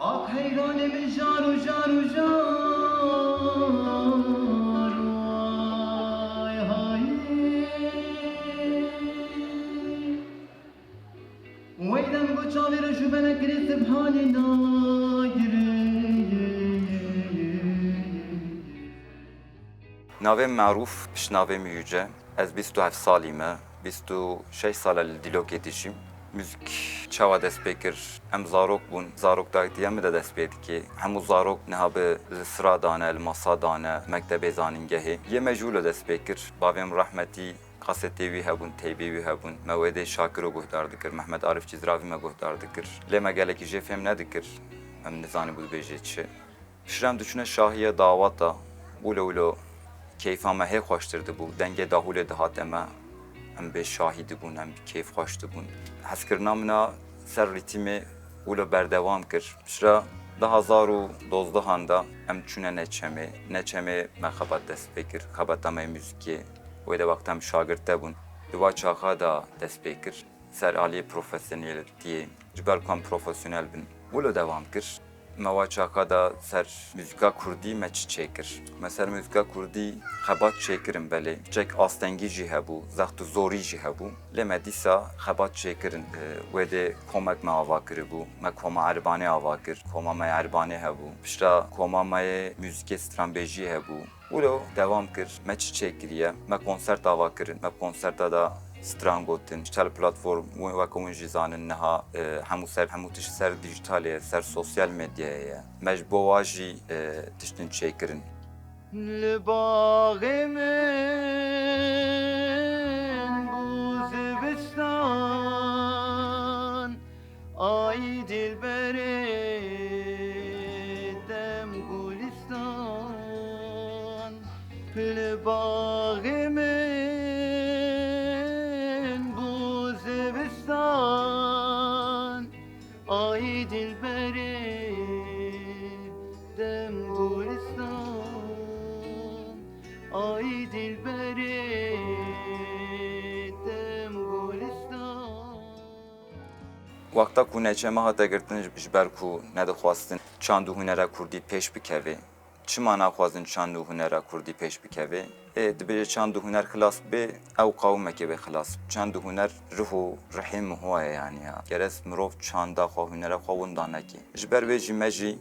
Ah heyranım jaru jaru jar vay hay Weydem bu çavir şu bana kiri subhanina Navê Merûf pişnavê min yüce. Ez 27 salî me, 26 sal li Dîlokê dijîm. Müzik çawa dest pê kir, em zarok bûn, zaroktayîtiya min de dest pê dike. Hemû zarok niha bi li sira dane, li masa dane, mektebê zanîngehê. Yê me jî wilo dest pê kir, bavêm rahmetî kasetê wî hebûn, teybê wî hebûn. Me wêdê Şakiro guhdar dikir, Mehmet Arif Cizravî me guhdar dikir. Lê me gelekî jê fêm nedikir, em nizanî bû dibêje çi. Pişrem diçûne şahiye dawata, wilo keyfa me hê xweştir dibû, dengê dahûlê dihate me, em bê şahî dibûn, em keyf xweş dibûn. Hezkirina min a ser rîtîmê wilo berdewam kir. Pişra 2012 da em çûne Neçemê. Neçemê me xebat dest pê kir, xebata me müzikê. Wê de wexta em şagird tebûn. Di va çaxa da dest pê kir. Ser aliyê profesyonelîtiyê, ji ber ku em profesyonel bin. Wilo dewam kir. Meva çaka da ser müzika Kurdî me çi çêkir. Me ser müzika Kurdî xebat çêkirin belê. Çek astengî jî hebû, zext û zorî jî hebû. Lê me dîsa xebat çêkirin. Wê de komek me ava kiribû. Me koma Erbanê ava kir. Koma me Erbanê hebû. Pişta koma me müzikê stranbêjî hebû. Wilo dewam kir. Me çi çêkiriye. Me konsert ava kirin. Me konserta da stran gotin, dijital platform weka win jî zanin niha hemû tişt ser dijitalê, ser sosyal medyayê ye. Me ji bo wa jî tiştên çêkirin. Li bağê min bu zivistan ay dilberê dem gulistan Li bağê min bu zivistan ay dilberê dem gulistan ay dilberê dem gulistan Wexta ku Neçeme hate girtin ji ber ku nedixwastin çand û hunera Kurdî pêş bikeve. Çima naxwazin çand û hunera Kurdî pêş bikeve? Dibêje çand û huner xilas bê, ew qawmekê bê xilas. Çand û huner rih û rihê min wa ye yani ya. Geres mirov çanda xwe, hunera xwe winda neke. Ji ber vê jî me jî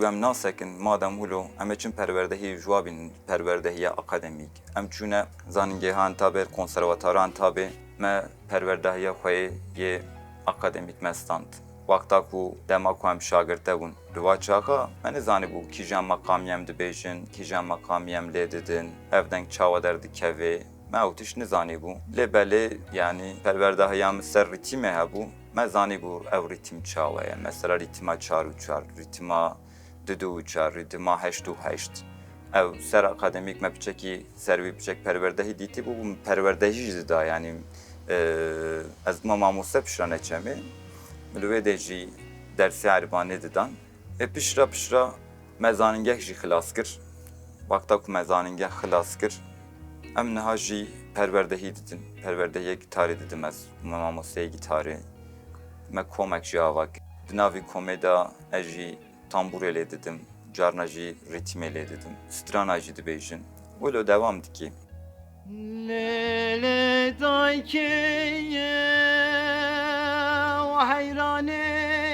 em nasekin madem wilo em ê çin perwerdehî ji wa bînin, perwerdehiya akademîk. Em çûne zanîngeha Entabê, konservatara Entabê, me perwerdehiya xwe yê akademîk me stand. Wexta ku dema ku em şagird hebûn, li va çaxa me nizanîbû kîjan meqamî em dibêjin, kîjan meqamî em lê didin, ev deng çawa derdikeve, me ew tişt nizanîbû. Lê belê yani perwerdehiya min ser rîtîmê hebû, me zanîbû ew rîtîm çawa ye. Mesela rîtîma 4 û 4, rîtîma 2 û 4, rîtîma 8 û 8. Ew ser akademîk me biçekî ser wî biçek perwerdehî dîtîbû, perwerdehî jî dida yani ez bûma mamoste pişra Neçemê. Li wê de jî dersê Erbanê didan. Pişra me zanîngeh jî xilas kir. Wexta ku me zanîngeh xilas kir, em niha jî perwerdehî didin. Perwerdehiyê gîtarê didim ez, me mamosteyê gîtarê. Me komek jî ava kir. Di navê komê da ez jî tambûrê lê didim, carna jî rîtîmê lê didim. Strana jî dibêjin. Wilo dewam dike. Lele daykeyev heyraneyev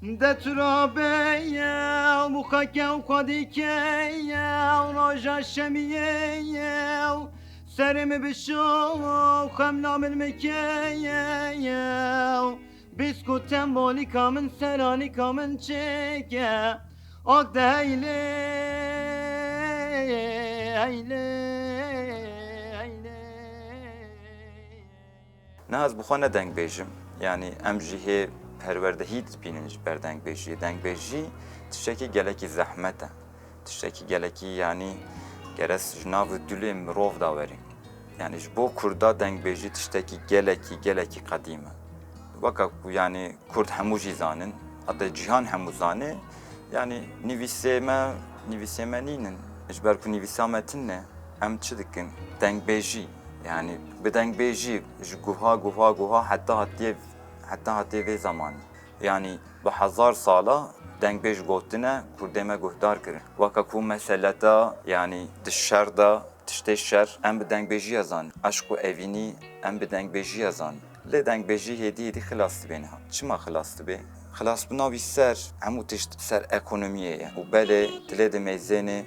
de turabeyev muhakev kadikeyev roja şemiyeyev serimi bişov xemnamil mekeyev biskutem boli kamin serani kamin çeke ak deyle Ne ez bi xwe ne deng bêjim. Yani em jî hê perwerdehî dibînin ji ber dengbêjiyê. Dengbêjî tiştekî gelekî zehmet e. Tiştekî gelekî yani geres ji navê dulê mirov da were. Yani ji bo Kurda dengbêjî tiştekî gelekî qedîm e. Weka ku yani Kurd hemû jî zanin, hatta cîhan hemû zane. Yani nivîsê me nînin. Ji ber ku nivîsa me tin ne, em çi dikin? Dengbêjî. Yani bi dengbêjî ji guha heta hatiye vê zamanî. yani به هزار سالا دنگ بیش گوتنه کرده ما گهدار کرن وکا کو مسئلتا yani dışarıda tişte şer em bi deng bêjî yazan aşk û evînî em bi deng bêjî yazan lê deng bêjî hêdî xilas dibe niha çima xilas dibe xilas bi navî ser hemû tişt ser ekonomiyê ye û belê dilê di mêzênê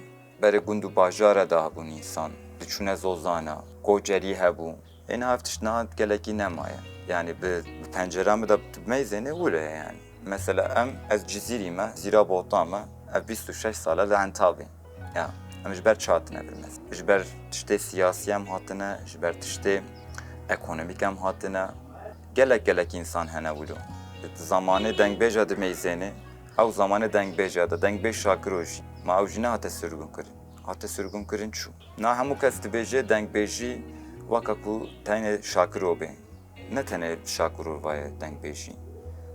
berê gund û bajara da hebûn însan diçûne zozana kocerî hebû ên hev tişt niha gelekî nemaye yani bi penceremê de mêzênê wile ye yani mesela em ez cizîrî me zîra bota me ev 26 sala li Entabê ya em ji ber çatine bilmez. Ji ber tiştê siyasî em hatine, ji ber tiştê ekonomîk em hatine. Gelek insan hene wilo. Zamanê dengbêja di mêzênê, ew zamanê dengbêja de dengbêj Şakiro jî. Ma ew jî ne hate sirgûn kirin. Hate sirgûn kirin çû. Na hemû kes dibêje dengbêjî weka ku tenê Şakiro bê. Ne tenê Şakiro vaye dengbêjî.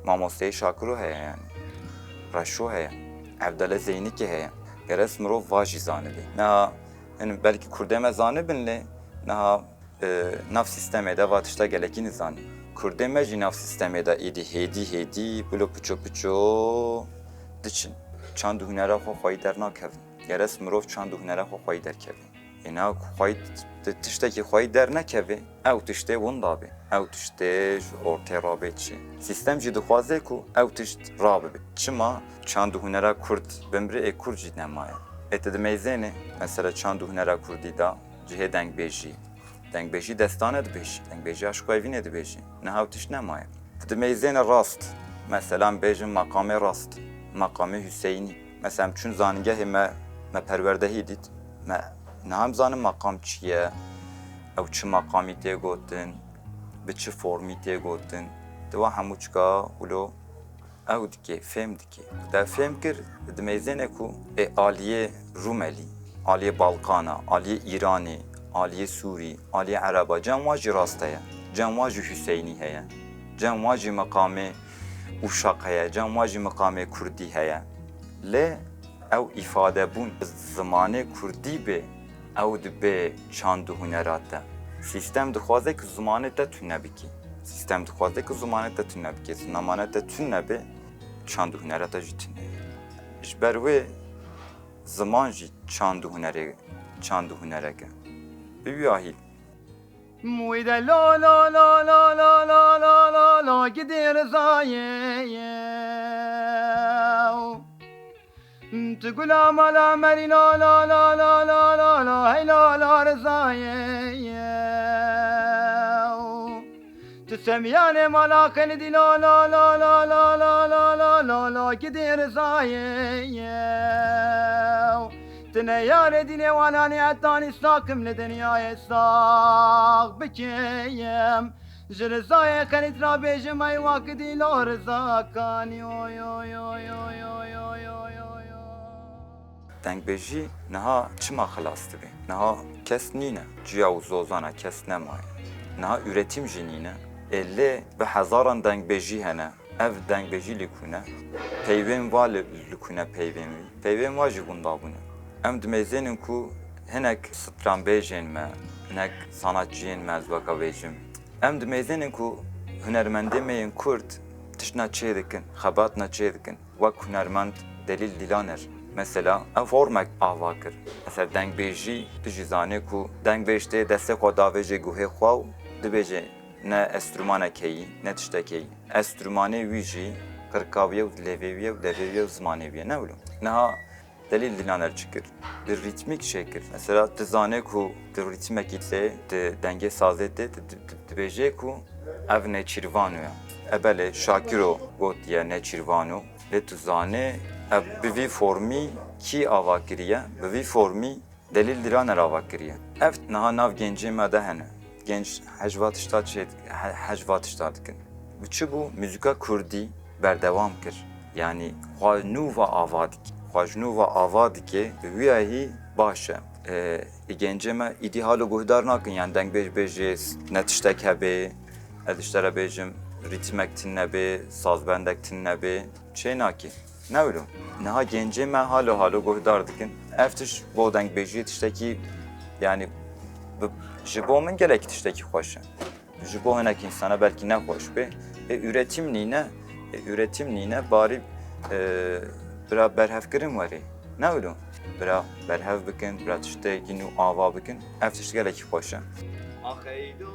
Mamosteyê Şakiro heye yani. Reşo heye. Evdele Zeynikê heye. Geres mirov vajî zanibe. Neha yani belki Kurdê me zanibin lê neha nav sistemê de va tişta gelekî nizanî. Kurdê me jî nav sistemê de êdî hêdî bilo piço diçin. Çand û hunera xwe xwayî dernakevin. Geres mirov çand û hunera xwe xwayî derkeve. Êna xwayî tiştekî xwayî dernekeve ew tiştê wenda bê. Ew tiştê ji ortê rabê çi. Sistem jî dixwaze ku ew tişt rabibe. Çima çand û hunera Kurd bimrê Kurd jî nemaye. Ête di mêzênê mesela çand û hunera Kurdî da cihê dengbêjî. Dengbêjî destane dibêjî. Dengbêjî aşk û evînê dibêjî. Niha ew tişt nemaye. Di mêzêne rast. Mesela em bêjin makamê rast. Makamê Hüseynî. Mesela em çûn zanîngehê me perwerdehî dît. Me niha em zanin makam çi ye. Ew çi makamî tê gotin. Bi çi formî tê gotin. Diwa hemû çika wilo ew dike, fêm dike. Te fêm kir di mêzêne ku aliyê Rumelî, aliyê Balkana, aliyê İranê, aliyê Sûrî, aliyê Ereba, cem wa jî rast heye. Cem wa jî Hüseynî heye. Cem wa jî meqamê Uşak heye, cem wa jî meqamê Kurdî heye. Lê ew îfadebûn bi zimanê Kurdî bê ew dibe çand û hunera te. Sistem dixwaze ku zimanê te tune bikî. Sistem dixwaze ku zimanê te tune bikî. Zimanê te tune be çand û hunera te jî tune. Ji ber wê ziman jî çand û hunereke. Bi wî ahîl. Muide la la la la la la la la la gider zaye تقول ملا مري لا لا لا لا لا لا لا هي لا لا رزايه تسمياني ملاك دي لا لا لا لا لا لا لا لا لا لا gider zaye تنيار ديني واناني عتاني ساكم لدنياي ساق بكيم جرزاي كانت رابيج ما يواكدي لو رزاكاني يو يو يو يو يو يو يو يو Dengbêjî niha çima xilas dibe. Niha kes nîne. Ciya û zozana kes nemaye. Niha üretim jî nîne. Lê bi hezaran dengbêjî hene. Ev dengbêjî li kune. Peyvên va li kune peyvên wî. Peyvên wa jî wenda bûne. Em di mêzênin ku hinek stranbêjên me, hinek sanatçiyên me ez weka bêjim. Em di mêzênin ku hunermendê me yên Kurd tişna çê dikin, xebatna çê dikin. Wek hunermend Delîl Dîlaner. Mesela ev formek ava kir. Mesela dengbêjî tu jî zanî ku dengbêj tê destê xwe davêjê guhê xwe û dibêje ne enstrûmanekê yî, ne tiştekê yî. Enstrûmanê wî jî qirkaviye û dilêvê wî ye û devê wî ye û zimanê wî ye ne wilo. Niha Delîl Dîlaner çi kir? Di rîtmîk şê kir. Mesela tu zanî ku di rîtmekî tê, di dengê sazê tê dibêje ku ev nêçîrvan ye. Ebelê Şakiro gotiye nêçîrvan û lê tu zanî ev bi vî formî kî ava kiriye? Bi vî formî Delîl Dîlaner ava kiriye. Ev niha nav gencê me de hene. Genç hejva tişta çê hejva tişta dikin. Çi bû müzika Kurdî berdewam kir. Yani xwe ava dike. Xwe ava dike bi wî ahî baş e. Gencê me îdî halo guhdar nakin yani dengbêj bêjê ne tiştek hebe. Ez iştere bêjim rîtmek tin nebe, sazbendek tin nebe. Çê nakî. Ne wilo? Niha gencê me halo guhdar dikin. Ev tiş bo dengbêjiyê tiştekî yani ji bo min gelekî tiştekî xweş e. Ji bo hinek insana belkî nexweş be. Üretim nîne üretim nine bari bira berhevkirin var. Ne öyle? Bira berhev bikin, bira tişte yinu ava bikin. Ev tişte geleki hoşa. Aheydo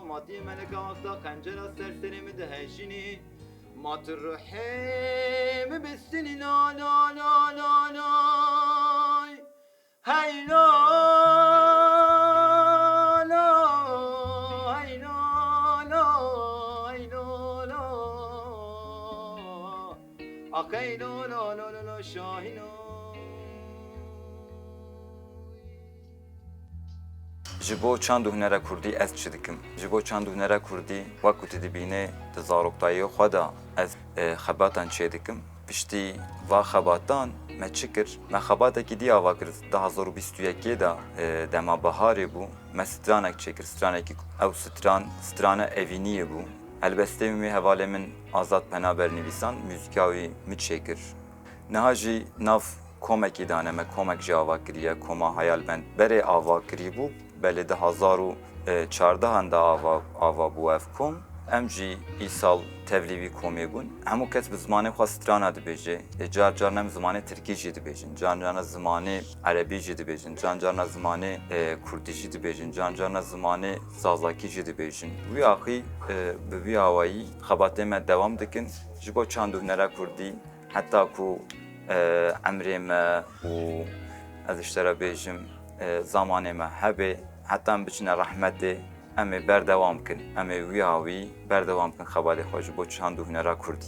Maddi melek avakta kancera serserimi de hejini Matrahim bistini la la la la la Hey la la Hey la la Hey la la Akey la la la la la Şahino Ji bo çand û hunera Kurdî ez çi dikim? Ji bo çand û hunera Kurdî wekû tu dibînî di zaroktayî xwe de ez xebatan çê dikim. Piştî va xebatan me çi kir? Me xebatekî dî ava kir 2021 de dema biharê bû. Me stranek çêkir, stranekî ew strana evîniyê bû. Helbestê wê hevalê min Azad Penaber nivîsan, muzîka wî min çêkir. Niha jî nav komekî dane me komek jî ava kiriye, koma Hayalbend berê ava kirî bû. Belê 2014 de ava bû ev kom. Em jî îsal tevlî vî komê bûn. Hemû kes bi zimanê xwe strana dibêje. Car car nem zimanê Tirkî jî dibêjin. Car carna zimanê Erebî jî dibêjin. Car carna zimanê Kurdî jî dibêjin. Car carna zimanê Zazakî jî dibêjin. Wî axî bi vî awayî xebatê me dewam dikin. Ji bo çand û hunera Kurdî heta ku emrê me û ez iştera bêjim zamanê me hebe heta em biçine rehmetê em ê berdewam kin. Em ê wî awî berdewam kin xebalê xwe ji bo çand û hunera Kurdî.